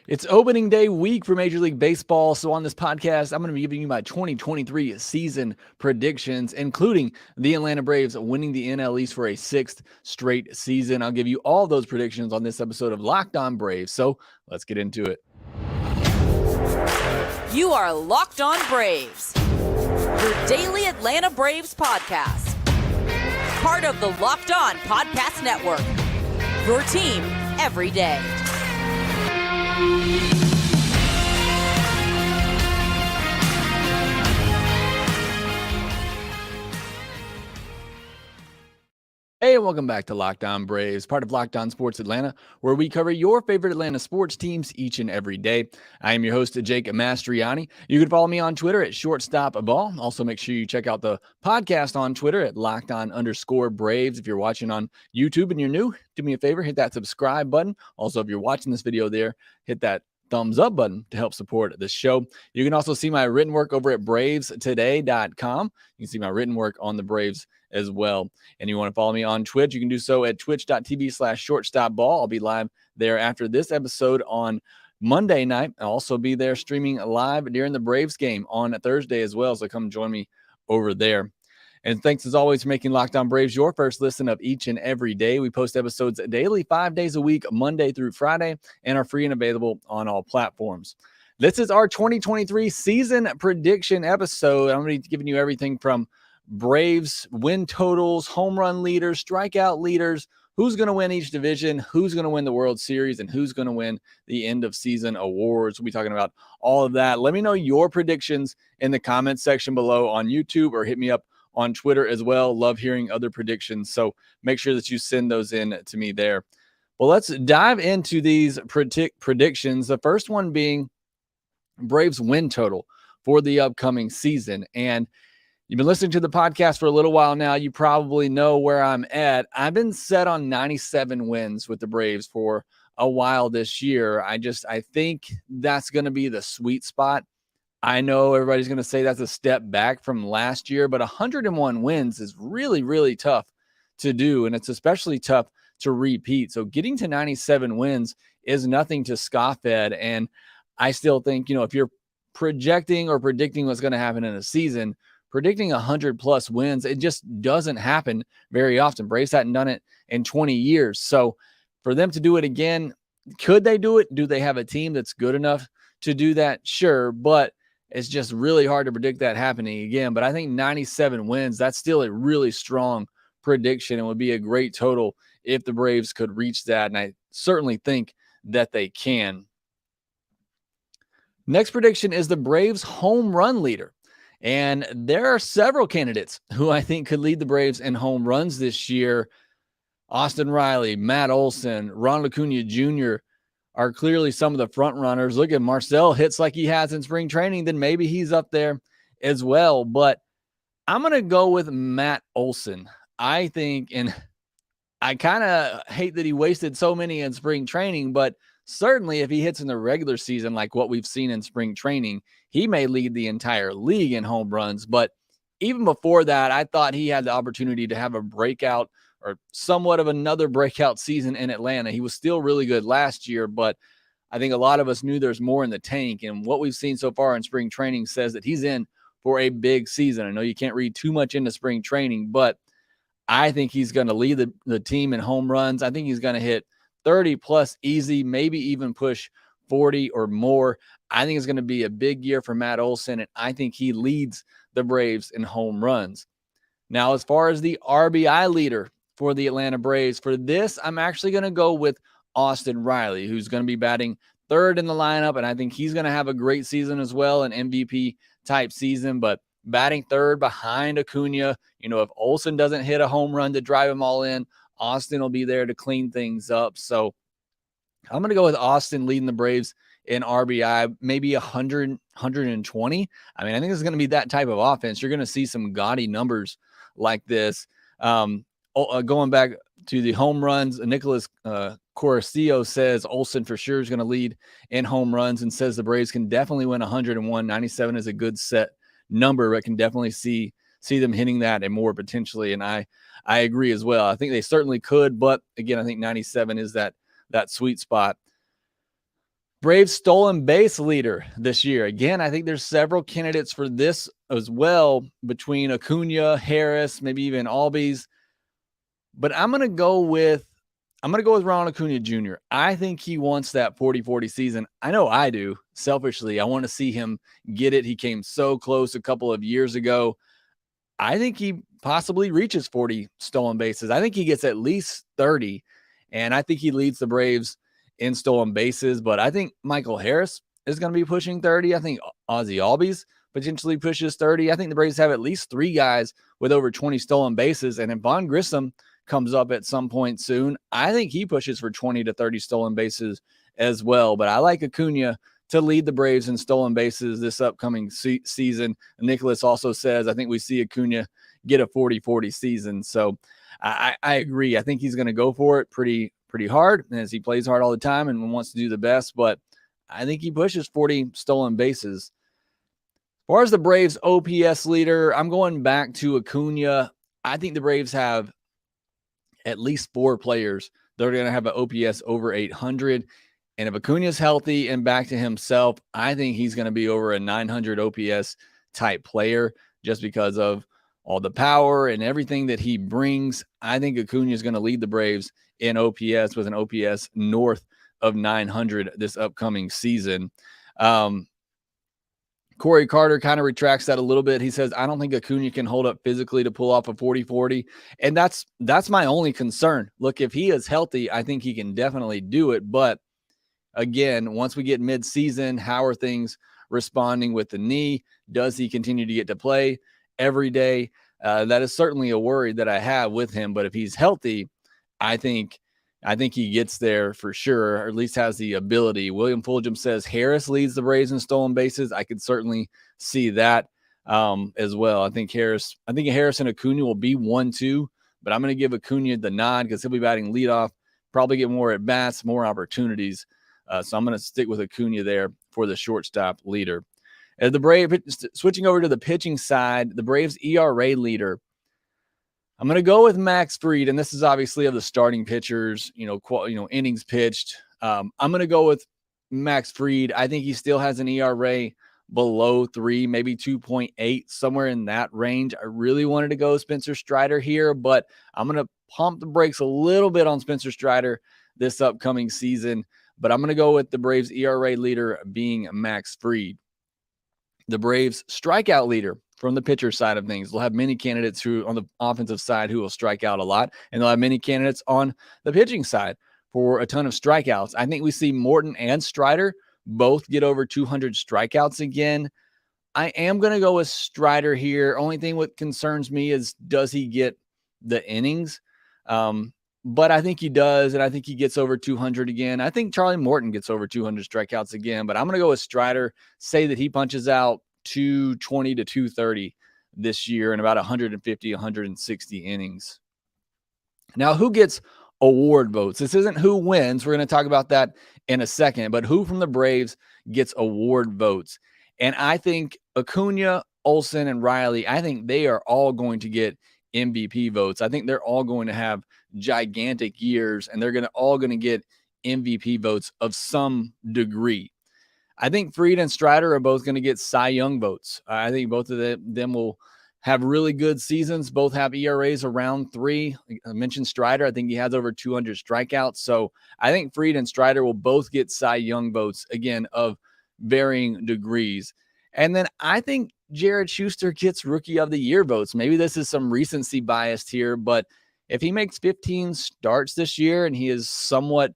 It's opening day week for Major League Baseball. So on this podcast, I'm going to be giving you my 2023 season predictions, including the Atlanta Braves winning the NL East for a sixth straight season. I'll give you all those predictions on this episode of Lockedon Braves. So let's get into it. You are Locked On Braves, your daily Atlanta Braves podcast. Part of the Locked On Podcast Network, your team every day. Hey, and welcome back to Lockedon Braves, part of Lockedon Sports Atlanta, where we cover your favorite Atlanta sports teams each and every day. I am your host, Jake Mastroianni. You can follow me on Twitter at shortstopball. Also, make sure you check out the podcast on Twitter at lockedon_Braves. If you're watching on YouTube and you're new, do me a favor, hit that subscribe button. Also, if you're watching this video there, hit that thumbs up button to help support the show. You can also see my written work over at bravestoday.com. You can see my written work on the Braves as well. And you want to follow me on Twitch, you can do so at twitch.tv/shortstopball. I'll be live there after this episode on Monday night. I'll also be there streaming live during the Braves game on Thursday as well. So come join me over there. And thanks as always for making Locked On Braves your first listen of each and every day. We post episodes daily, 5 days a week, Monday through Friday, and are free and available on all platforms. This is our 2023 season prediction episode. I'm going to be giving you everything from Braves win totals, home run leaders, strikeout leaders, who's going to win each division, who's going to win the World Series, and who's going to win the end of season awards. We'll be talking about all of that. Let me know your predictions in the comments section below on YouTube, or hit me up on Twitter as well. Love hearing other predictions, so make sure that you send those in to me there. Well, let's dive into these predictions. The first one being Braves win total for the upcoming season. And you've been listening to the podcast for a little while now. You probably know where I'm at. I've been set on 97 wins with the Braves for a while this year. I think that's going to be the sweet spot. I know everybody's going to say that's a step back from last year, but 101 wins is really, really tough to do, and it's especially tough to repeat. So getting to 97 wins is nothing to scoff at, and I still think, if you're projecting or predicting what's going to happen in a season, predicting 100-plus wins, it just doesn't happen very often. Braves hadn't done it in 20 years. So for them to do it again, could they do it? Do they have a team that's good enough to do that? Sure, but it's just really hard to predict that happening again. But I think 97 wins, that's still a really strong prediction and would be a great total if the Braves could reach that. And I certainly think that they can. Next prediction is the Braves home run leader. And there are several candidates who I think could lead the Braves in home runs this year. Austin Riley, Matt Olson, Ronal Acuna Jr. are clearly some of the front runners. Look at Marcell hits like he has in spring training, then maybe he's up there as well. But I'm going to go with Matt Olson. I think, and I kind of hate that he wasted so many in spring training, but certainly if he hits in the regular season like what we've seen in spring training, he may lead the entire league in home runs. But even before that, I thought he had the opportunity to have a breakout or somewhat of another breakout season in Atlanta. He was still really good last year, but I think a lot of us knew there's more in the tank. And what we've seen so far in spring training says that he's in for a big season. I know you can't read too much into spring training, but I think he's going to lead the team in home runs. I think he's going to hit 30 plus easy, maybe even push 40 or more. I think it's going to be a big year for Matt Olson, and I think he leads the Braves in home runs. Now, as far as the RBI leader for the Atlanta Braves, for this, I'm actually going to go with Austin Riley, who's going to be batting third in the lineup, and I think he's going to have a great season as well, an MVP-type season, but batting third behind Acuna. If Olson doesn't hit a home run to drive them all in, Austin will be there to clean things up. So I'm going to go with Austin leading the Braves in RBI, maybe 100, 120. I mean, I think it's going to be that type of offense. You're going to see some gaudy numbers like this. Going back to the home runs, Nicholas Coruscant says Olson for sure is going to lead in home runs and says the Braves can definitely win 101. 97 is a good set number, but can definitely see them hitting that and more potentially. And I agree as well. I think they certainly could, but again, I think 97 is that sweet spot. Braves stolen base leader this year. Again, I think there's several candidates for this as well between Acuna, Harris, maybe even Albies. But I'm going to go with Ronal Acuna Jr. I think he wants that 40-40 season. I know I do. Selfishly, I want to see him get it. He came so close a couple of years ago. I think he possibly reaches 40 stolen bases. I think he gets at least 30, and I think he leads the Braves in stolen bases. But I think Michael Harris is going to be pushing 30. I think Ozzie Albies potentially pushes 30. I think the Braves have at least 3 guys with over 20 stolen bases. And if Vaughn Grissom comes up at some point soon, I think he pushes for 20 to 30 stolen bases as well. But I like Acuna to lead the Braves in stolen bases this upcoming season. Nicholas also says, I think we see Acuna get a 40-40 season. So I agree. I think he's going to go for it pretty hard, as he plays hard all the time and wants to do the best. But I think he pushes 40 stolen bases. As far as the Braves OPS leader, I'm going back to Acuna. I think the Braves have at least 4 players that are going to have an OPS over 800. And if Acuna's healthy and back to himself, I think he's going to be over a 900 OPS type player just because of all the power and everything that he brings. I think Acuna is going to lead the Braves in OPS with an OPS north of 900 this upcoming season. Corey Carter kind of retracts that a little bit. He says, I don't think Acuna can hold up physically to pull off a 40-40. And that's my only concern. Look, if he is healthy, I think he can definitely do it. But again, once we get mid-season, how are things responding with the knee? Does he continue to get to play every day? That is certainly a worry that I have with him. But if he's healthy, I think he gets there for sure, or at least has the ability. William Fulgham says Harris leads the Braves in stolen bases. I could certainly see that as well. I think Harris and Acuna will be 1-2, but I'm going to give Acuna the nod because he'll be batting leadoff, probably get more at bats, more opportunities. So I'm going to stick with Acuna there for the shortstop leader. As the Braves, switching over to the pitching side, the Braves ERA leader, I'm going to go with Max Fried, and this is obviously of the starting pitchers, innings pitched. I'm going to go with Max Fried. I think he still has an ERA below 3, maybe 2.8, somewhere in that range. I really wanted to go Spencer Strider here, but I'm going to pump the brakes a little bit on Spencer Strider this upcoming season. But I'm going to go with the Braves ERA leader being Max Fried. The Braves strikeout leader from the pitcher side of things. They'll have many candidates who on the offensive side who will strike out a lot, and they'll have many candidates on the pitching side for a ton of strikeouts. I think we see Morton and Strider both get over 200 strikeouts again. I am going to go with Strider here. Only thing what concerns me is, does he get the innings? But I think he does, and I think he gets over 200 again. I think Charlie Morton gets over 200 strikeouts again, but I'm going to go with Strider, say that he punches out 220 to 230 this year in about 150, 160 innings. Now, who gets award votes? This isn't who wins. We're going to talk about that in a second, but who from the Braves gets award votes? And I think Acuna, Olsen, and Riley, I think they are all going to get MVP votes. I think they're all going to have gigantic years, and they're all going to get MVP votes of some degree. I think Fried and Strider are both going to get Cy Young votes. I think both of them will have really good seasons. Both have ERAs around 3. I mentioned Strider. I think he has over 200 strikeouts. So I think Fried and Strider will both get Cy Young votes, again, of varying degrees. And then I think Jared Schuster gets Rookie of the Year votes. Maybe this is some recency bias here, but if he makes 15 starts this year and he is somewhat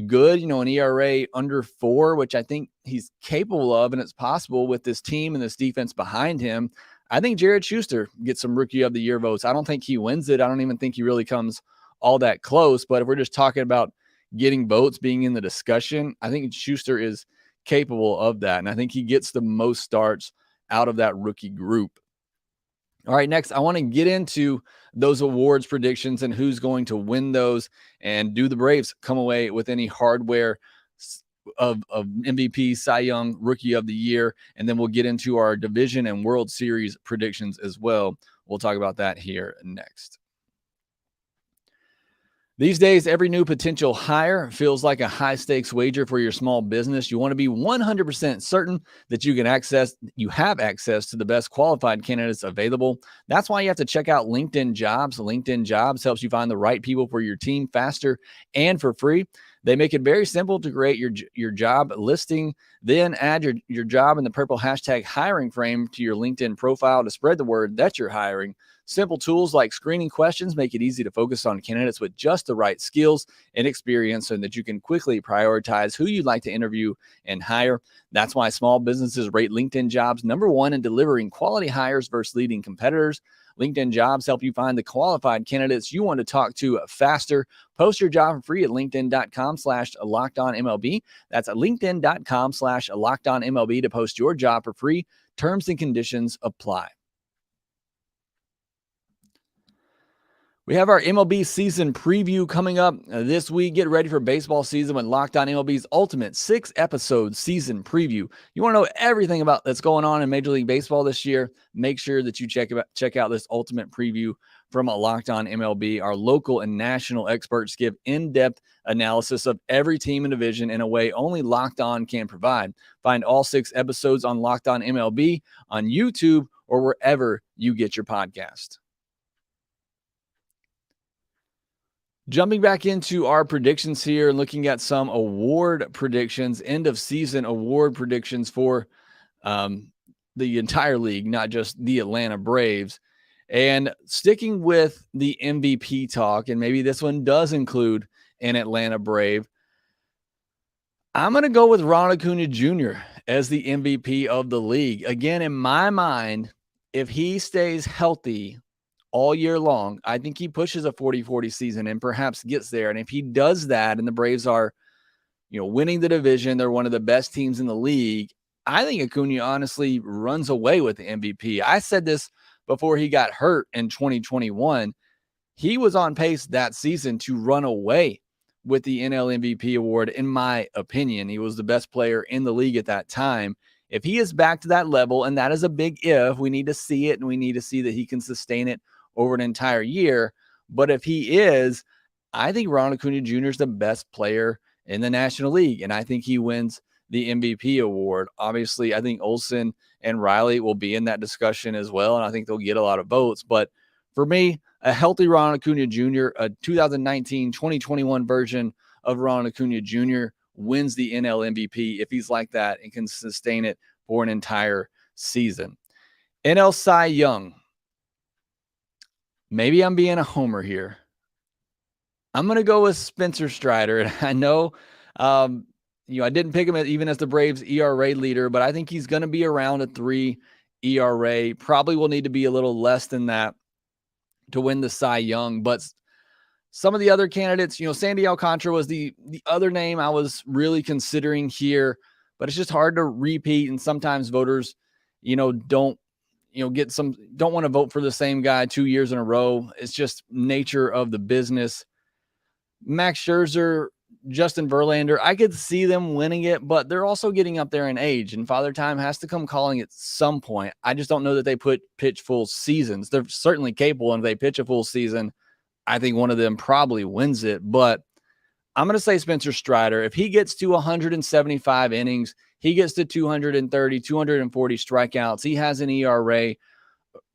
good, an ERA under 4, which I think he's capable of, and it's possible with this team and this defense behind him, I think Jared Schuster gets some Rookie of the Year votes. I don't think he wins it. I don't even think he really comes all that close. But if we're just talking about getting votes, being in the discussion, I think Schuster is capable of that. And I think he gets the most starts out of that rookie group. All right, next, I want to get into those awards predictions and who's going to win those. And do the Braves come away with any hardware of MVP, Cy Young, Rookie of the Year? And then we'll get into our division and World Series predictions as well. We'll talk about that here next. These days, every new potential hire feels like a high-stakes wager for your small business. You want to be 100% certain that you have access to the best qualified candidates available. That's why you have to check out LinkedIn Jobs. LinkedIn Jobs helps you find the right people for your team faster and for free. They make it very simple to create your job listing, then add your job in the purple hashtag hiring frame to your LinkedIn profile to spread the word that you're hiring. Simple tools like screening questions make it easy to focus on candidates with just the right skills and experience so that you can quickly prioritize who you'd like to interview and hire. That's why small businesses rate LinkedIn Jobs #1 in delivering quality hires versus leading competitors. LinkedIn Jobs help you find the qualified candidates you want to talk to faster. Post your job for free at linkedin.com/LockedOnMLB. That's at linkedin.com/LockedOnMLB to post your job for free. Terms and conditions apply. We have our MLB season preview coming up this week. Get ready for baseball season with Locked On MLB's ultimate 6-episode season preview. You want to know everything about that's going on in Major League Baseball this year? Make sure that you check out this ultimate preview from Locked On MLB. Our local and national experts give in-depth analysis of every team and division in a way only Locked On can provide. Find all 6 episodes on Locked On MLB on YouTube or wherever you get your podcast. Jumping back into our predictions here and looking at some award predictions, end of season award predictions for the entire league, not just the Atlanta Braves. And sticking with the MVP talk, and maybe this one does include an Atlanta Brave, I'm going to go with Ronal Acuna Jr. as the MVP of the league. Again, in my mind, if he stays healthy all year long, I think he pushes a 40-40 season and perhaps gets there. And if he does that and the Braves are, winning the division, they're one of the best teams in the league, I think Acuna honestly runs away with the MVP. I said this before he got hurt in 2021. He was on pace that season to run away with the NL MVP award, in my opinion. He was the best player in the league at that time. If he is back to that level, and that is a big if, we need to see it, and we need to see that he can sustain it over an entire year. But if he is, I think Ronal Acuna Jr. is the best player in the National League, and I think he wins the MVP award. Obviously, I think Olsen and Riley will be in that discussion as well, and I think they'll get a lot of votes. But for me, a healthy Ronal Acuna Jr., a 2019-2021 version of Ronal Acuna Jr. wins the NL MVP if he's like that and can sustain it for an entire season. NL Cy Young. Maybe I'm being a homer here. I'm going to go with Spencer Strider. And I know, I didn't pick him even as the Braves ERA leader, but I think he's going to be around a 3 ERA. Probably will need to be a little less than that to win the Cy Young. But some of the other candidates, Sandy Alcantara was the other name I was really considering here, but it's just hard to repeat. And sometimes voters, don't want to vote for the same guy 2 years in a row. It's just nature of the business. Max Scherzer, Justin Verlander, I could see them winning it, but they're also getting up there in age, and Father Time has to come calling at some point. I just don't know that they pitch full seasons. They're certainly capable, and if they pitch a full season, I think one of them probably wins it. But I'm going to say Spencer Strider. If he gets to 175 innings, he gets to 230, 240 strikeouts, he has an ERA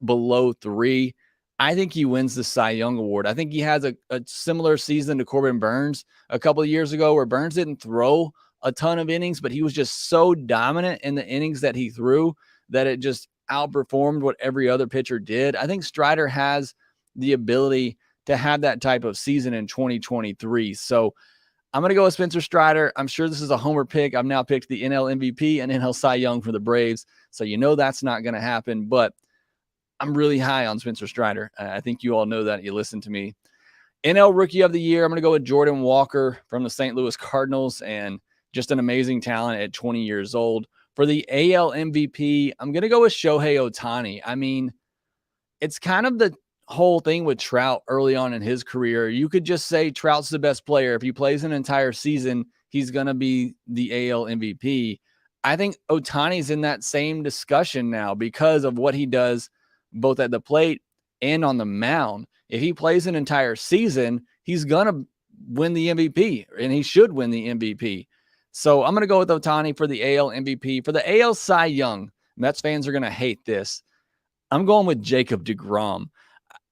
below 3, I think he wins the Cy Young Award. I think he has a similar season to Corbin Burns a couple of years ago, where Burns didn't throw a ton of innings, but he was just so dominant in the innings that he threw that it just outperformed what every other pitcher did. I think Strider has the ability to have that type of season in 2023. So I'm going to go with Spencer Strider. I'm sure this is a homer pick. I've now picked the NL MVP and NL Cy Young for the Braves. So that's not going to happen, but I'm really high on Spencer Strider. I think you all know that. You listen to me. NL Rookie of the Year, I'm going to go with Jordan Walker from the St. Louis Cardinals, and just an amazing talent at 20 years old. For the AL MVP, I'm going to go with Shohei Ohtani. I mean, it's kind of the whole thing with Trout early on in his career. You could just say Trout's the best player. If he plays an entire season, he's going to be the AL MVP. I think Ohtani's in that same discussion now because of what he does both at the plate and on the mound. If he plays an entire season, he's going to win the MVP, and he should win the MVP. So I'm going to go with Ohtani for the AL MVP. For the AL Cy Young, Mets fans are going to hate this. I'm going with Jacob deGrom.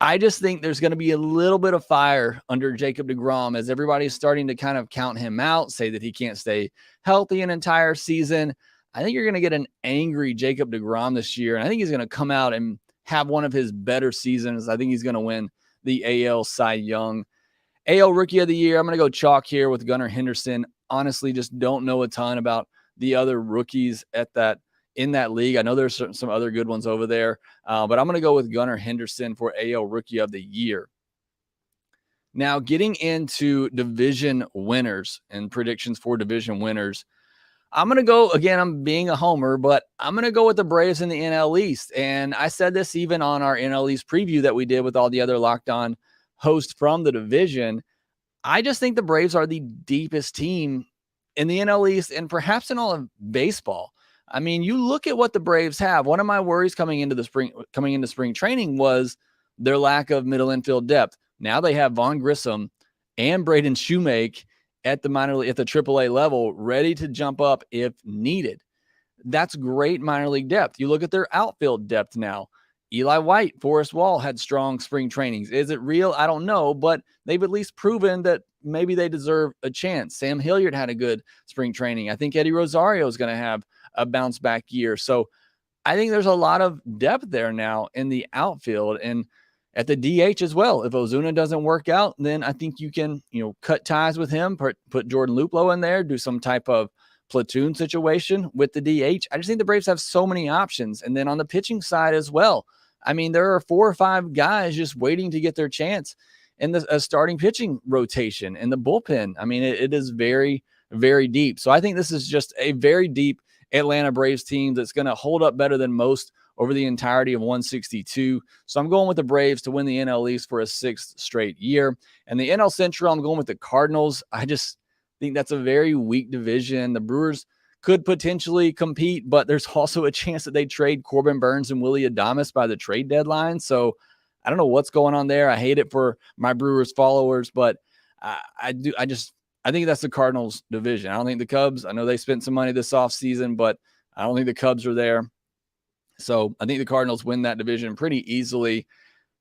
I just think there's going to be a little bit of fire under Jacob deGrom as everybody's starting to kind of count him out, say that he can't stay healthy an entire season. I think you're going to get an angry Jacob deGrom this year, and I think he's going to come out and have one of his better seasons. I think he's going to win the AL Cy Young. AL Rookie of the Year, I'm going to go chalk here with Gunnar Henderson. Honestly, just don't know a ton about the other rookies in that league. I know there's some other good ones over there, but I'm going to go with Gunnar Henderson for AL Rookie of the Year. Now, getting into division winners and predictions for division winners, I'm going to go, again, I'm being a homer, but I'm going to go with the Braves in the NL East. And I said this even on our NL East preview that we did with all the other Locked On hosts from the division. I just think the Braves are the deepest team in the NL East and perhaps in all of baseball. I mean, you look at what the Braves have. One of my worries coming into spring training was their lack of middle infield depth. Now they have Vaughn Grissom and Braden Shoemake at the AAA level, ready to jump up if needed. That's great minor league depth. You look at their outfield depth now. Eli White, Forrest Wall had strong spring trainings. Is it real? I don't know, but they've at least proven that maybe they deserve a chance. Sam Hilliard had a good spring training. I think Eddie Rosario is going to have a bounce back year. So I think there's a lot of depth there now in the outfield and at the DH as well. If Ozuna doesn't work out, then I think you can, cut ties with him, put Jordan Luplow in there, do some type of platoon situation with the DH. I just think the Braves have so many options. And then on the pitching side as well, I mean, there are 4 or 5 guys just waiting to get their chance in the starting pitching rotation and the bullpen. I mean, it is very, very deep. So I think this is just a very deep Atlanta Braves team that's going to hold up better than most over the entirety of 162. So I'm going with the Braves to win the NL East for a 6th straight year. And the NL Central, I'm going with the Cardinals. I just think that's a very weak division. The Brewers could potentially compete, but there's also a chance that they trade Corbin Burns and Willy Adames by the trade deadline. So I don't know what's going on there. I hate it for my Brewers followers, but I think that's the Cardinals division. I don't think the Cubs, I know they spent some money this offseason, but I don't think the Cubs are there. So I think the Cardinals win that division pretty easily.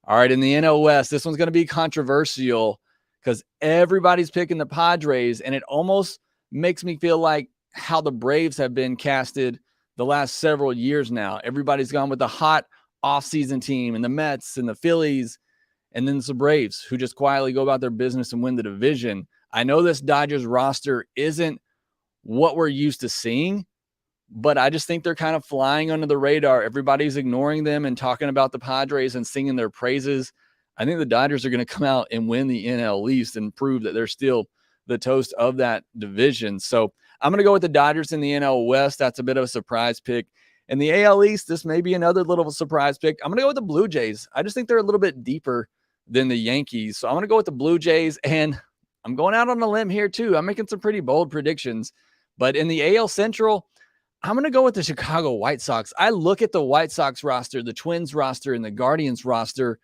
All right, in the NL West, this one's going to be controversial because everybody's picking the Padres, and it almost makes me feel like how the Braves have been casted the last several years now. Everybody's gone with the hot offseason team and the Mets and the Phillies, and then it's the Braves who just quietly go about their business and win the division. I know this Dodgers roster isn't what we're used to seeing, but I just think they're kind of flying under the radar. Everybody's ignoring them and talking about the Padres and singing their praises. I think the Dodgers are going to come out and win the NL East and prove that they're still the toast of that division. So I'm going to go with the Dodgers in the NL West. That's a bit of a surprise pick. In the AL East, this may be another little surprise pick. I'm going to go with the Blue Jays. I just think they're a little bit deeper than the Yankees. So I'm going to go with the Blue Jays, and I'm going out on a limb here too. I'm making some pretty bold predictions. But in the AL Central, I'm going to go with the Chicago White Sox. I look at the White Sox roster, the Twins roster, and the Guardians roster,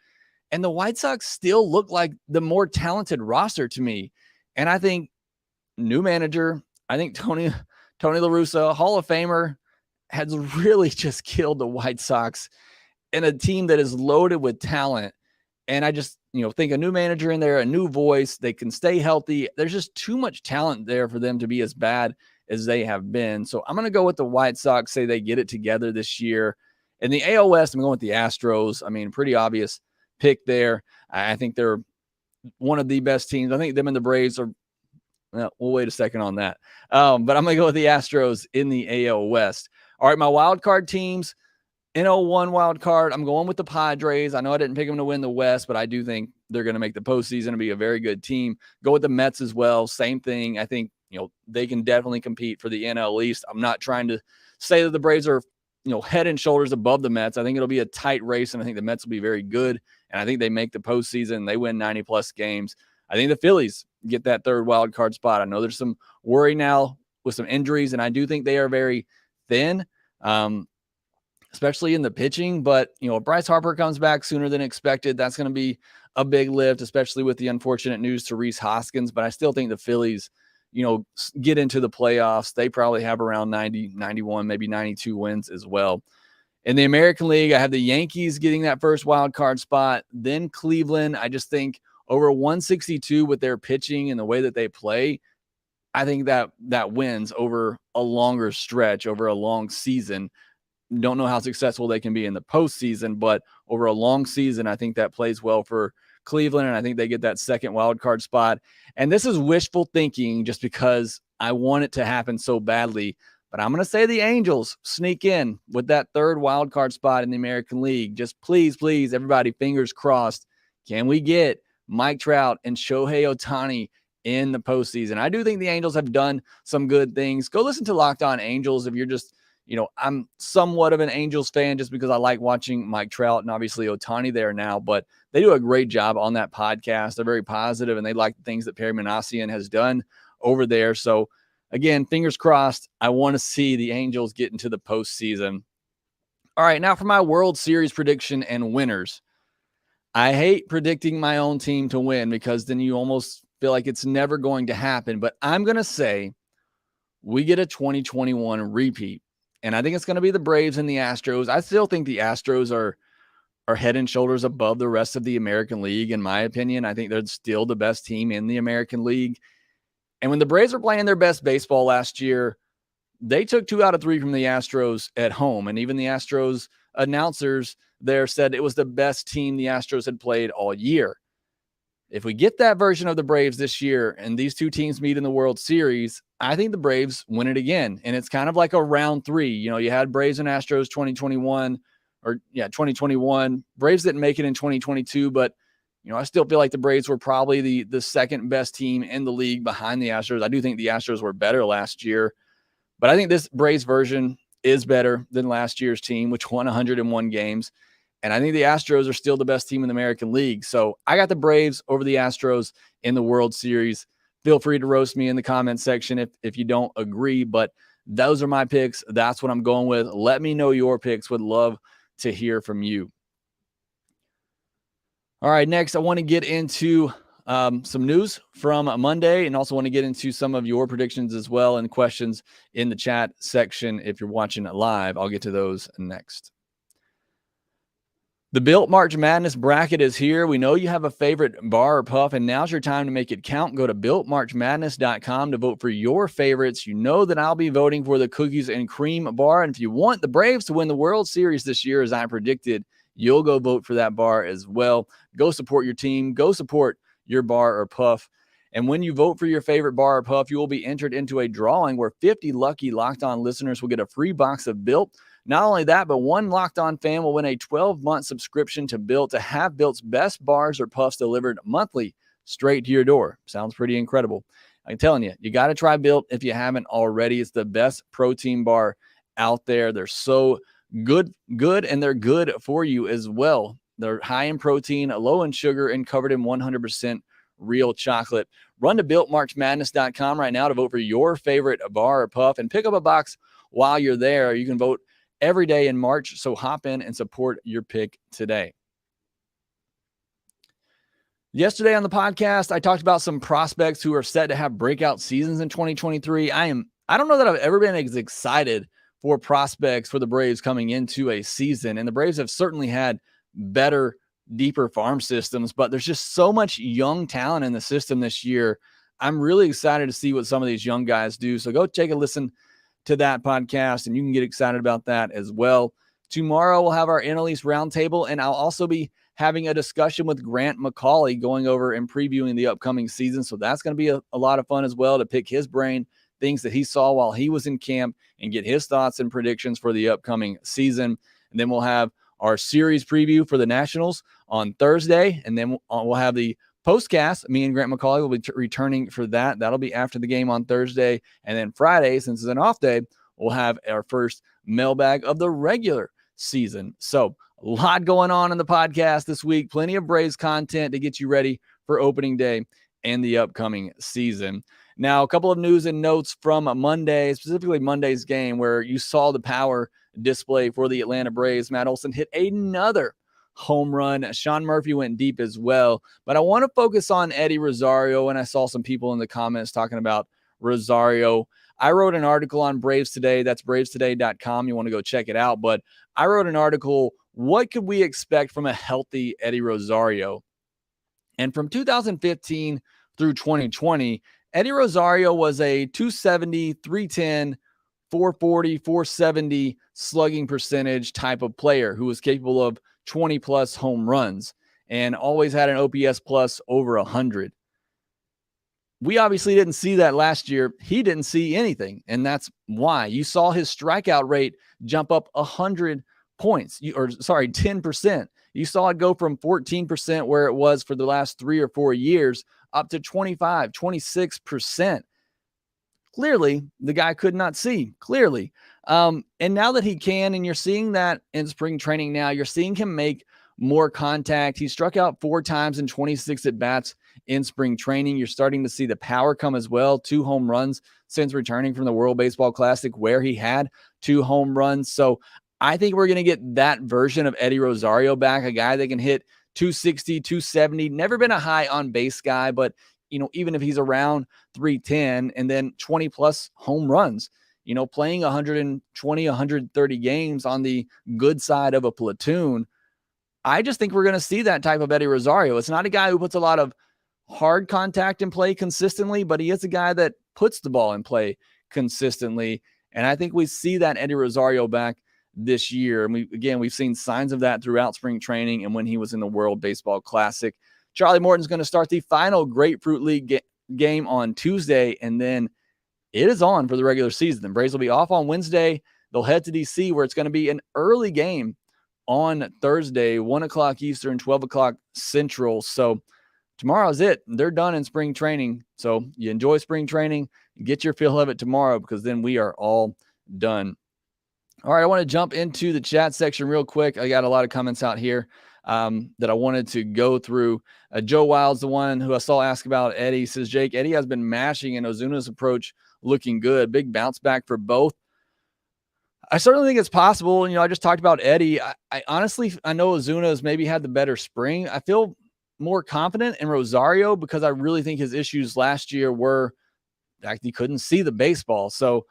and the White Sox still look like the more talented roster to me. And I think new manager, I think Tony La Russa, Hall of Famer, has really just killed the White Sox in a team that is loaded with talent. And I just, think a new manager in there, a new voice, they can stay healthy. There's just too much talent there for them to be as bad as they have been. So I'm going to go with the White Sox, say they get it together this year. In the AL West, I'm going with the Astros. I mean, pretty obvious pick there. I think they're one of the best teams. I think them and the Braves are, well, we'll wait a second on that. But I'm going to go with the Astros in the AL West. All right, my wild card teams. NL1 wild card, I'm going with the Padres. I know I didn't pick them to win the West, but I do think they're going to make the postseason and be a very good team. Go with the Mets as well. Same thing. I think, they can definitely compete for the NL East. I'm not trying to say that the Braves are, head and shoulders above the Mets. I think it'll be a tight race, and I think the Mets will be very good. And I think they make the postseason. They win 90-plus games. I think the Phillies get that 3rd wild card spot. I know there's some worry now with some injuries, and I do think they are very thin. Especially in the pitching. But, if Bryce Harper comes back sooner than expected, that's going to be a big lift, especially with the unfortunate news to Rhys Hoskins. But I still think the Phillies, get into the playoffs. They probably have around 90, 91, maybe 92 wins as well. In the American League, I have the Yankees getting that first wild card spot, then Cleveland. I just think over 162 with their pitching and the way that they play, I think that wins over a longer stretch, over a long season. Don't know how successful they can be in the postseason, but over a long season, I think that plays well for Cleveland, and I think they get that second wild card spot. And this is wishful thinking just because I want it to happen so badly. But I'm going to say the Angels sneak in with that third wild card spot in the American League. Just please, please, everybody, fingers crossed. Can we get Mike Trout and Shohei Ohtani in the postseason? I do think the Angels have done some good things. Go listen to Locked On Angels if you're just, I'm somewhat of an Angels fan just because I like watching Mike Trout and obviously Ohtani there now. But they do a great job on that podcast. They're very positive, and they like the things that Perry Manassian has done over there. So, again, fingers crossed. I want to see the Angels get into the postseason. All right, now for my World Series prediction and winners. I hate predicting my own team to win because then you almost feel like it's never going to happen. But I'm going to say we get a 2021 repeat. And I think it's going to be the Braves and the Astros. I still think the Astros are head and shoulders above the rest of the American League, in my opinion. I think they're still the best team in the American League. And when the Braves were playing their best baseball last year, they took 2 out of 3 from the Astros at home. And even the Astros announcers there said it was the best team the Astros had played all year. If we get that version of the Braves this year and these two teams meet in the World Series, I think the Braves win it again. And it's kind of like a round 3. You had Braves and Astros 2021. Braves didn't make it in 2022, but I still feel like the Braves were probably the second best team in the league behind the Astros. I do think the Astros were better last year, but I think this Braves version is better than last year's team, which won 101 games. And I think the Astros are still the best team in the American League. So I got the Braves over the Astros in the World Series. Feel free to roast me in the comment section if you don't agree, but those are my picks. That's what I'm going with. Let me know your picks. Would love to hear from you. All right, next I want to get into some news from Monday, and also want to get into some of your predictions as well and questions in the chat section. If you're watching it live, I'll get to those next. The Built March Madness bracket is here. We know you have a favorite bar or puff, and now's your time to make it count. Go to BuiltMarchMadness.com to vote for your favorites. You know that I'll be voting for the cookies and cream bar, and if you want the Braves to win the World Series this year, as I predicted, you'll go vote for that bar as well. Go support your team. Go support your bar or puff. And when you vote for your favorite bar or puff, you will be entered into a drawing where 50 lucky Locked On listeners will get a free box of Built. Not only that, but one Locked On fan will win a 12-month subscription to Built to have Built's best bars or puffs delivered monthly straight to your door. Sounds pretty incredible. I'm telling you, you got to try Built if you haven't already. It's the best protein bar out there. They're so good, and they're good for you as well. They're high in protein, low in sugar, and covered in 100% real chocolate. Run to BuiltMarchMadness.com right now to vote for your favorite bar or puff and pick up a box while you're there. You can vote every day in March, so hop in and support your pick today. Yesterday on the podcast, I talked about some prospects who are set to have breakout seasons in 2023. I don't know that I've ever been as excited for prospects for the Braves coming into a season, and the Braves have certainly had better, deeper farm systems, but there's just so much young talent in the system this year. I'm really excited to see what some of these young guys do. So go take a listen to that podcast, and you can get excited about that as well. Tomorrow we'll have our NL East roundtable, and I'll also be having a discussion with Grant McCauley going over and previewing the upcoming season. So that's going to be a lot of fun as well to pick his brain, things that he saw while he was in camp, and get his thoughts and predictions for the upcoming season. And then we'll have our series preview for the Nationals on Thursday, and then we'll have the postcast. Me and Grant McCauley will be returning for that. That'll be after the game on Thursday. And then Friday, since it's an off day, we'll have our first mailbag of the regular season. So a lot going on in the podcast this week. Plenty of Braves content to get you ready for opening day and the upcoming season. Now, a couple of news and notes from Monday, specifically Monday's game, where you saw the power display for the Atlanta Braves. Matt Olson hit another home run. Sean Murphy went deep as well. But I want to focus on Eddie Rosario, and I saw some people in the comments talking about Rosario. I wrote an article on Braves Today. That's bravestoday.com. You want to go check it out. But I wrote an article, what could we expect from a healthy Eddie Rosario? And from 2015 through 2020, Eddie Rosario was a 270, 310, 440, 470 slugging percentage type of player who was capable of 20 plus home runs and always had an OPS plus over 100. We obviously didn't see that last year. He didn't see anything, and that's why you saw his strikeout rate jump up 100 points, 10%. You saw it go from 14% where it was for the last 3 or 4 years up to 25, 26%. Clearly, the guy could not see, clearly. And now that he can, and you're seeing that in spring training now, you're seeing him make more contact. He struck out 4 times in 26 at-bats in spring training. You're starting to see the power come as well. 2 home runs since returning from the World Baseball Classic where he had 2 home runs. So I think we're going to get that version of Eddie Rosario back, a guy that can hit 260, 270, never been a high on base guy, but even if he's around 310 and then 20 plus home runs, playing 120, 130 games on the good side of a platoon, I just think we're going to see that type of Eddie Rosario. It's not a guy who puts a lot of hard contact in play consistently, but he is a guy that puts the ball in play consistently. And I think we see that Eddie Rosario back this year. And we've seen signs of that throughout spring training and when he was in the World Baseball Classic. Charlie Morton's going to start the final Grapefruit League game on Tuesday, and then it is on for the regular season. The Braves will be off on Wednesday. They'll head to D.C. where it's going to be an early game on Thursday, 1 o'clock Eastern, 12 o'clock Central. So tomorrow's it. They're done in spring training. So you enjoy spring training, get your fill of it tomorrow, because then we are all done. All right, I want to jump into the chat section real quick. I got a lot of comments out here that I wanted to go through. Joe Wild's the one who I saw ask about Eddie. He says, Jake, Eddie has been mashing and Ozuna's approach looking good. Big bounce back for both. I certainly think it's possible. I just talked about Eddie. I honestly, I know Ozuna has maybe had the better spring. I feel more confident in Rosario because I really think his issues last year were that he couldn't see the baseball. So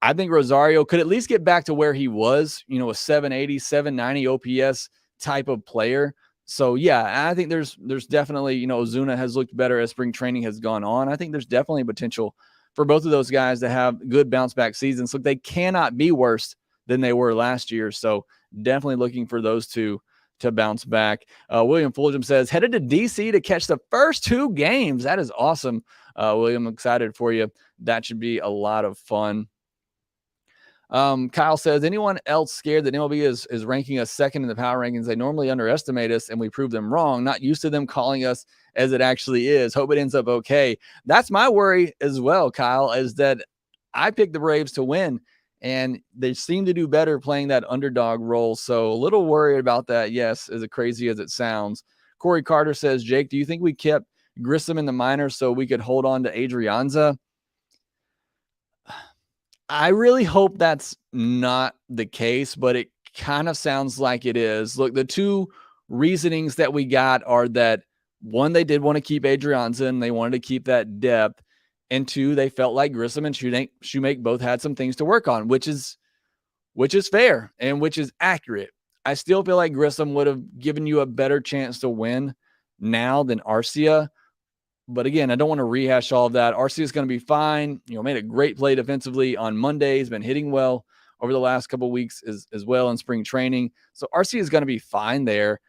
I think Rosario could at least get back to where he was, a 780, 790 OPS type of player. So yeah, I think there's definitely, Ozuna has looked better as spring training has gone on. I think there's definitely potential for both of those guys to have good bounce back seasons. Look, they cannot be worse than they were last year. So definitely looking for those two to bounce back. William Fulgham says, headed to DC to catch the first 2 games. That is awesome. William, I'm excited for you. That should be a lot of fun. Kyle says, anyone else scared that MLB is ranking us second in the power rankings? They normally underestimate us and we prove them wrong. Not used to them calling us as it actually is. Hope it ends up okay. That's my worry as well, Kyle, is that I picked the Braves to win and they seem to do better playing that underdog role. So a little worried about that. Yes, as crazy as it sounds. Corey Carter says, Jake, do you think we kept Grissom in the minors so we could hold on to Adrianza? I really hope that's not the case, but it kind of sounds like it is. Look, the 2 reasonings that we got are that 1, they did want to keep Adrianza and they wanted to keep that depth. And 2, they felt like Grissom and Shoemake both had some things to work on, which is fair and which is accurate. I still feel like Grissom would have given you a better chance to win now than Arcia. But again, I don't want to rehash all of that. Arcia is going to be fine. Made a great play defensively on Monday. He's been hitting well over the last couple of weeks as well in spring training. So Arcia is going to be fine there.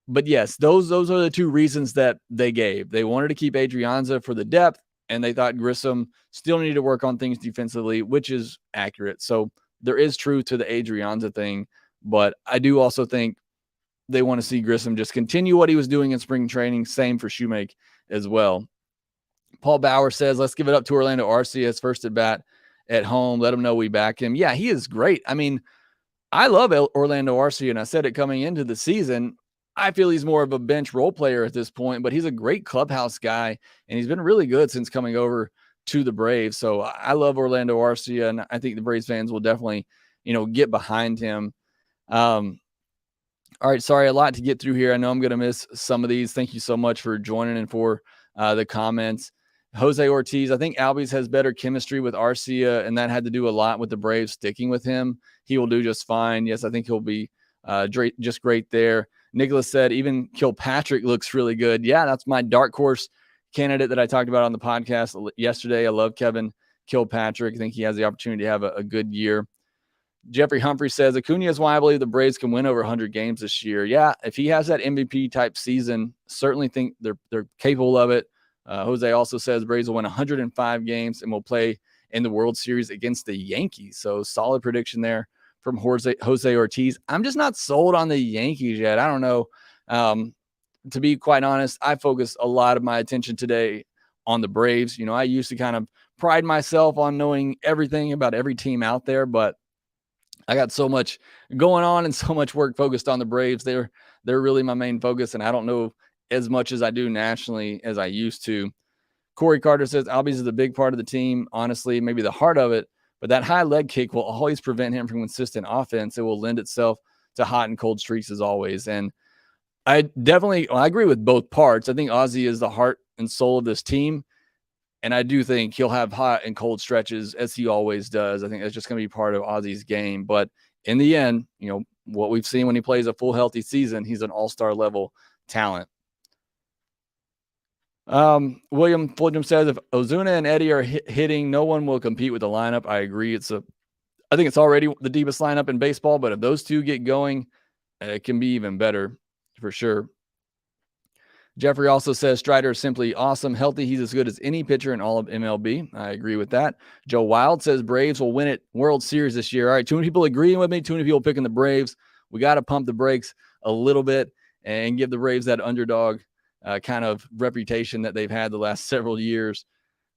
But yes, those are the 2 reasons that they gave. They wanted to keep Adrianza for the depth, and they thought Grissom still needed to work on things defensively, which is accurate. So there is truth to the Adrianza thing. But I do also think they want to see Grissom just continue what he was doing in spring training. Same for Shoemake as well. Paul Bauer says, let's give it up to Orlando Arcia's first at bat at home. Let him know we back him. Yeah, he is great. I mean, I love Orlando Arcia, and I said it coming into the season. I feel he's more of a bench role player at this point, but he's a great clubhouse guy, and he's been really good since coming over to the Braves. So I love Orlando Arcia, and I think the Braves fans will definitely, get behind him. All right, sorry, a lot to get through here. I know I'm going to miss some of these. Thank you so much for joining and for the comments. Jose Ortiz, I think Albies has better chemistry with Arcia, and that had to do a lot with the Braves sticking with him. He will do just fine. Yes, I think he'll be just great there. Nicholas said even Kilpatrick looks really good. Yeah, that's my dark horse candidate that I talked about on the podcast yesterday. I love Kevin Kilpatrick. I think he has the opportunity to have a good year. Jeffrey Humphrey says Acuna is why I believe the Braves can win over 100 games this year. Yeah, if he has that MVP type season, certainly think they're capable of it. Jose also says Braves will win 105 games and will play in the World Series against the Yankees. So solid prediction there from Jose Ortiz. I'm just not sold on the Yankees yet. I don't know. To be quite honest, I focus a lot of my attention today on the Braves. You know, I used to kind of pride myself on knowing everything about every team out there, but I got so much going on and so much work focused on the Braves. They're really my main focus, and I don't know as much as I do nationally as I used to. Corey Carter says Albies is a big part of the team, honestly, maybe the heart of it, but that high leg kick will always prevent him from consistent offense. It will lend itself to hot and cold streaks as always. And I agree with both parts. I think Ozzie is the heart and soul of this team. And I do think he'll have hot and cold stretches as he always does. I think that's just going to be part of Ozzie's game. But in the end, you know, what we've seen when he plays a full healthy season, he's an all-star level talent. William Fulgham says if Ozuna and Eddie are hitting, no one will compete with the lineup. I agree. I think it's already the deepest lineup in baseball, but if those two get going, it can be even better for sure. Jeffrey also says Strider is simply awesome. Healthy, he's as good as any pitcher in all of MLB. I agree with that. Joe Wild says Braves will win it World Series this year. All right, too many people agreeing with me, too many people picking the Braves. We got to pump the brakes a little bit and give the Braves that underdog kind of reputation that they've had the last several years.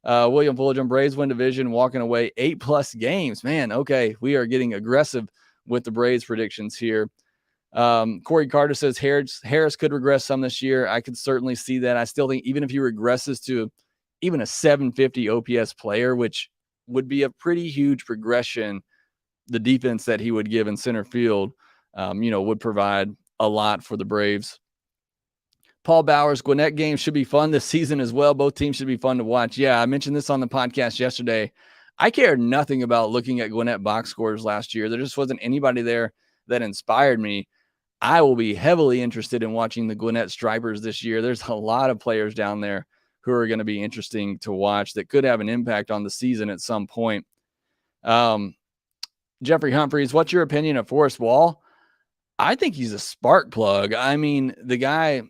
William Fulgham, Braves win division, walking away 8+ games. Man, okay, we are getting aggressive with the Braves predictions here. Corey Carter says Harris could regress some this year. I could certainly see that. I still think even if he regresses to even a 750 OPS player, which would be a pretty huge progression, the defense that he would give in center field, would provide a lot for the Braves. Paul Bowers, Gwinnett game should be fun this season as well. Both teams should be fun to watch. Yeah, I mentioned this on the podcast yesterday. I cared nothing about looking at Gwinnett box scores last year. There just wasn't anybody there that inspired me. I will be heavily interested in watching the Gwinnett Stripers this year. There's a lot of players down there who are going to be interesting to watch that could have an impact on the season at some point. Jeffrey Humphreys, what's your opinion of Forrest Wall? I think he's a spark plug. I mean, the guy,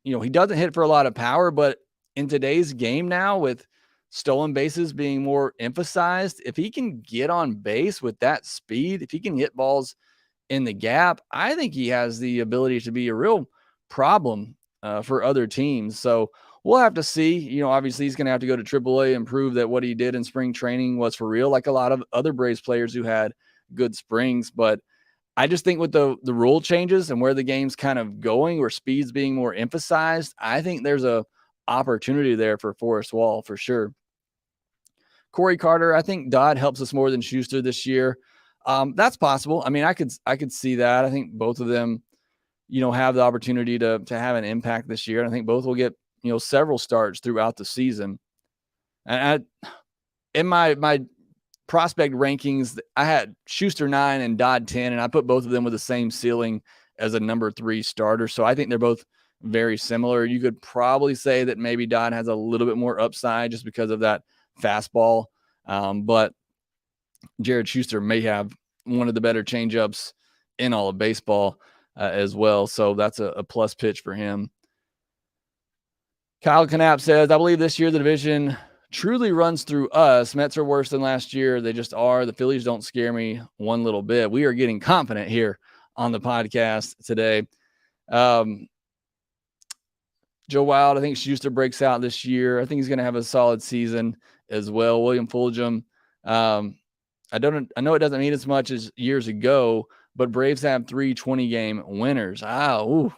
he doesn't hit for a lot of power, but in today's game now with stolen bases being more emphasized, if he can get on base with that speed, if he can hit balls in the gap, I think he has the ability to be a real problem for other teams. So we'll have to see. Obviously he's going to have to go to AAA and prove that what he did in spring training was for real, like a lot of other Braves players who had good springs. But I just think with the rule changes and where the game's kind of going, where speed's being more emphasized, I think there's a opportunity there for Forrest Wall for sure. Corey Carter, I think Dodd helps us more than Schuster this year. That's possible. I mean, I could see that. I think both of them, have the opportunity to have an impact this year. And I think both will get, several starts throughout the season. And in my prospect rankings, I had Schuster 9 and Dodd 10, and I put both of them with the same ceiling as a number 3 starter. So I think they're both very similar. You could probably say that maybe Dodd has a little bit more upside just because of that fastball. But Jared Schuster may have one of the better changeups in all of baseball as well. So that's a plus pitch for him. Kyle Knapp says, I believe this year the division truly runs through us. Mets are worse than last year. They just are. The Phillies don't scare me one little bit. We are getting confident here on the podcast today. Joe Wild, I think Schuster breaks out this year. I think he's going to have a solid season as well. William Fulgham, I know it doesn't mean as much as years ago, but Braves have 3 20-game winners. Don't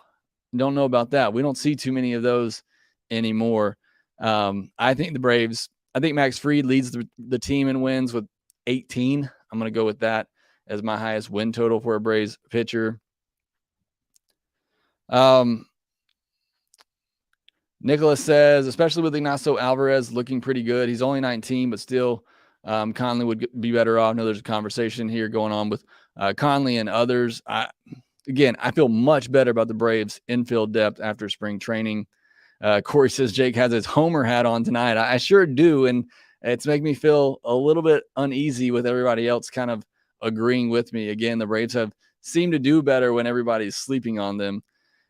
know about that. We don't see too many of those anymore. I think Max Fried leads the team in wins with 18. I'm going to go with that as my highest win total for a Braves pitcher. Nicholas says, especially with Ignacio Alvarez looking pretty good. He's only 19, but still Conley would be better off. I know there's a conversation here going on with Conley and others. I feel much better about the Braves' infield depth after spring training. Corey says Jake has his homer hat on tonight. I sure do, and it's making me feel a little bit uneasy with everybody else kind of agreeing with me. Again, the Braves have seemed to do better when everybody's sleeping on them.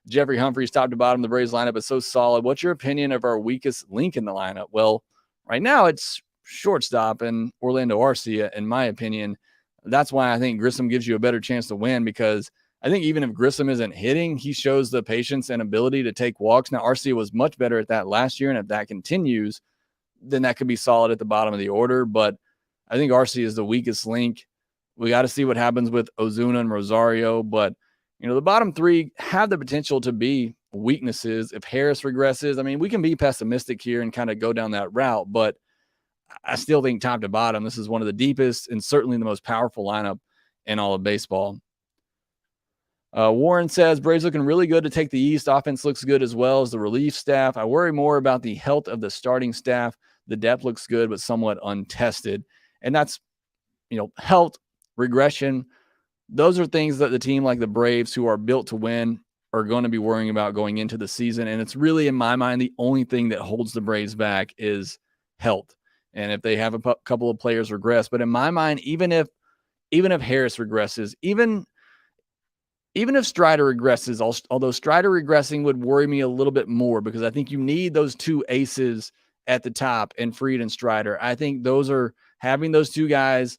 Jeffrey Humphreys, top to bottom, the Braves lineup is so solid. What's your opinion of our weakest link in the lineup? Well, right now it's shortstop and Orlando Arcia, in my opinion. That's why I think Grissom gives you a better chance to win, because I think even if Grissom isn't hitting, he shows the patience and ability to take walks. Now, Arcia was much better at that last year, and if that continues, then that could be solid at the bottom of the order. But I think Arcia is the weakest link. We got to see what happens with Ozuna and Rosario, but the bottom three have the potential to be weaknesses if Harris regresses. I mean, we can be pessimistic here and kind of go down that route, but I still think top to bottom, this is one of the deepest and certainly the most powerful lineup in all of baseball. Warren says, Braves looking really good to take the East. Offense looks good as well as the relief staff. I worry more about the health of the starting staff. The depth looks good, but somewhat untested. And that's, health, regression. Those are things that the team like the Braves, who are built to win, are going to be worrying about going into the season. And it's really, in my mind, the only thing that holds the Braves back is health. And if they have a couple of players regress, but in my mind, even if Harris regresses, even if Strider regresses, although Strider regressing would worry me a little bit more, because I think you need those two aces at the top in Fried and Strider. I think having those two guys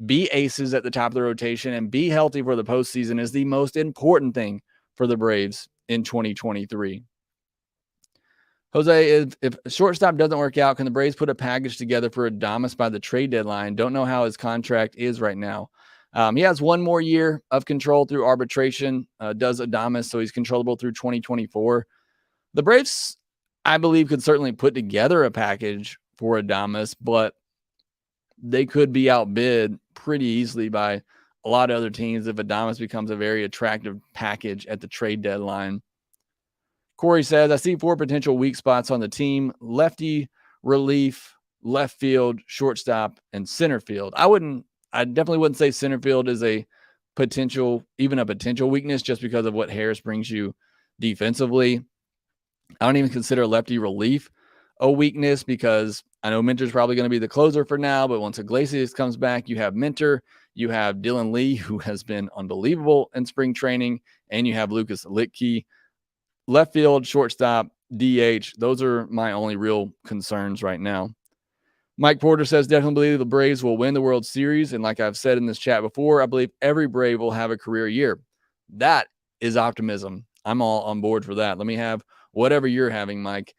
be aces at the top of the rotation and be healthy for the postseason is the most important thing for the Braves in 2023. Jose, if shortstop doesn't work out, can the Braves put a package together for Adames by the trade deadline? Don't know how his contract is right now. He has one more year of control through arbitration, does Adames, so he's controllable through 2024. The Braves, I believe, could certainly put together a package for Adames, but they could be outbid pretty easily by a lot of other teams if Adames becomes a very attractive package at the trade deadline. Corey says, I see 4 potential weak spots on the team: lefty, relief, left field, shortstop, and center field. I definitely wouldn't say center field is a potential weakness just because of what Harris brings you defensively. I don't even consider lefty relief a weakness, because I know Minter's probably going to be the closer for now, but once Iglesias comes back, you have Minter, you have Dylan Lee, who has been unbelievable in spring training, and you have Lucas Litke. Left field, shortstop, DH, those are my only real concerns right now. Mike Porter says, definitely believe the Braves will win the World Series, and like I've said in this chat before, I believe every Brave will have a career year. That is optimism. I'm all on board for that. Let me have whatever you're having, Mike.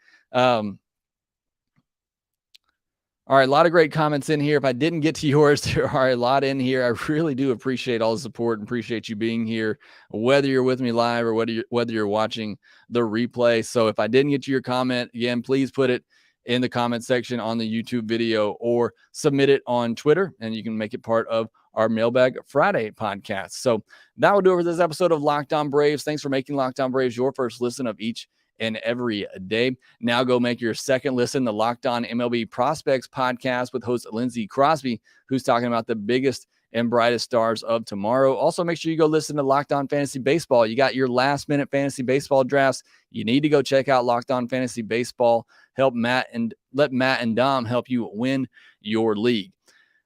All right, a lot of great comments in here. If I didn't get to yours, there are a lot in here. I really do appreciate all the support and appreciate you being here, whether you're with me live or whether you're watching the replay. So if I didn't get to your comment, again, please put it in the comment section on the YouTube video or submit it on Twitter, and you can make it part of our Mailbag Friday podcast. So that will do it for this episode of Lockedon Braves. Thanks for making Lockedon Braves your first listen of each and every day. Now go make your second listen, the Lockedon MLB Prospects podcast with host Lindsey Crosby, who's talking about the biggest and brightest stars of tomorrow. Also, make sure you go listen to Lockedon Fantasy Baseball. You got your last-minute fantasy baseball drafts. You need to go check out Lockedon Fantasy Baseball. Let Matt and Dom help you win your league.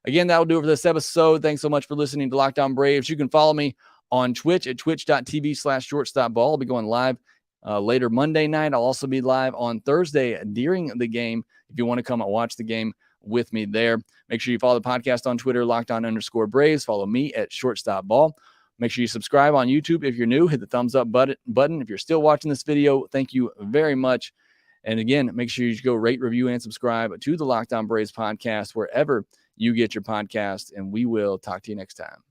Again, that will do it for this episode. Thanks so much for listening to Lockedon Braves. You can follow me on Twitch at twitch.tv/shortstopball. I'll be going live later Monday night. I'll also be live on Thursday during the game if you want to come and watch the game with me there. Make sure you follow the podcast on Twitter, Lockedon_Braves. Follow me at shortstopball. Make sure you subscribe on YouTube if you're new. Hit the thumbs up button. If you're still watching this video, thank you very much. And again, make sure you go rate, review, and subscribe to the Lockedon Braves podcast wherever you get your podcast. And we will talk to you next time.